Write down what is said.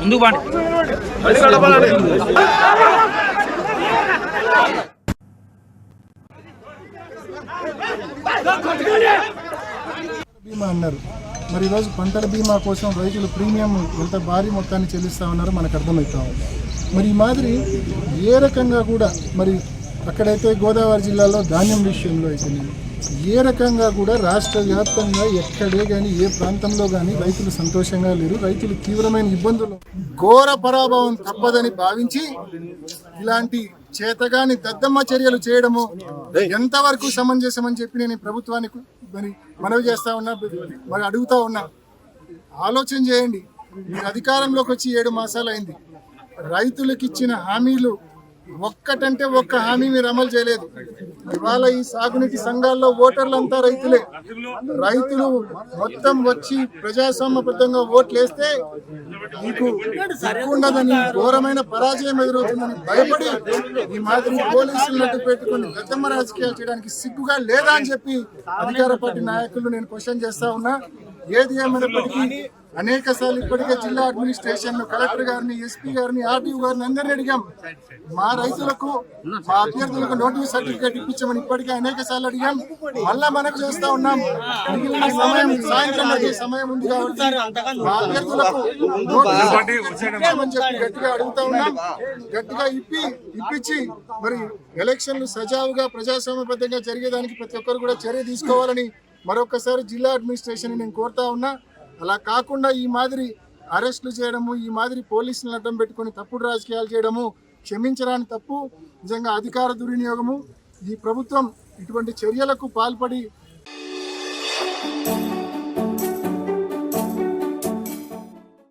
బీమా అన్నారు. మరి ఈరోజు పంటల బీమా కోసం రైతులు ప్రీమియం ఎంత భారీ మొత్తాన్ని చెల్లిస్తూ ఉన్నారో మనకు అర్థమవుతా ఉంది. మరి ఈ మాదిరి ఏ రకంగా కూడా మరి అక్కడైతే గోదావరి జిల్లాలో ధాన్యం విషయంలో అయితే ఏ రకంగా కూడా రాష్ట్ర వ్యాప్తంగా ఎక్కడే కానీ ఏ ప్రాంతంలో కానీ రైతులు సంతోషంగా లేరు. రైతులు తీవ్రమైన ఇబ్బందులు, ఘోర పరాభవం తప్పదని భావించి ఇలాంటి చేతగాని దద్దమ్మ చర్యలు చేయడము ఎంతవరకు సమంజసమని చెప్పి నేను ప్రభుత్వానికి మరి మనవి చేస్తా ఉన్నా, మరి అడుగుతా ఉన్నా. ఆలోచన చేయండి. మీరు అధికారంలోకి వచ్చి 7 మాసాలు అయింది. రైతులకు ఇచ్చిన హామీలు ఒక్కటంటే ఒక్క హామీ మీరు అమలు చేయలేదు. ఇవాళ ఈ సాగునీటి సంఘాల్లో ఓటర్లంతా రైతులే. రైతులు మొత్తం వచ్చి ప్రజాస్వామ్యబద్ధంగా ఓట్లు వేస్తే మీకు ఉండదని, ఘోరమైన పరాజయం ఎదురవుతుందని భయపడి ఈ మాదిరి పోలీసులను అడ్డు పెట్టుకుని గద్దమ్మ రాజకీయాలు చేయడానికి సిగ్గుగా లేదా అని చెప్పి అధికార పార్టీ నాయకులు నేను క్వశ్చన్ చేస్తా ఉన్నా. ఏది ఏమైనప్పటికీ అనేక సార్లు ఇప్పటికే జిల్లా అడ్మినిస్ట్రేషన్, కలెక్టర్ గారిని, ఎస్పీ గారిని, ఆర్టీఓ గారిని అందరినీ అడిగాం. మా రైతులకు, మా అభ్యర్థులకు నోటీస్ సర్టిఫికేట్ ఇప్పించమని ఇప్పటికే అనేక సార్లు అడిగాం. మళ్ళా మనకు చేస్తా ఉన్నాం. మిగిలిన సమయం సాయంత్రం వచ్చే సమయం ఉంది కాబట్టి మా అభ్యర్థులకు ఇప్పించమని చెప్పి గట్టిగా అడుగుతా ఉన్నాం. గట్టిగా ఇప్పించి మరి ఎలక్షన్లు సజావుగా ప్రజాస్వామ్యబద్ధంగా జరిగేదానికి ప్రతి ఒక్కరు కూడా చర్య తీసుకోవాలని మరొకసారి జిల్లా అడ్మినిస్ట్రేషన్ నేను కోరుతా ఉన్నా. అలా కాకుండా ఈ మాదిరి అరెస్టులు చేయడము, ఈ మాదిరి పోలీసులను అడ్డం పెట్టుకుని తప్పుడు రాజకీయాలు చేయడము క్షమించరాని తప్పు. నిజంగా అధికార దుర్వినియోగము. ఈ ప్రభుత్వం ఇటువంటి చర్యలకు పాల్పడి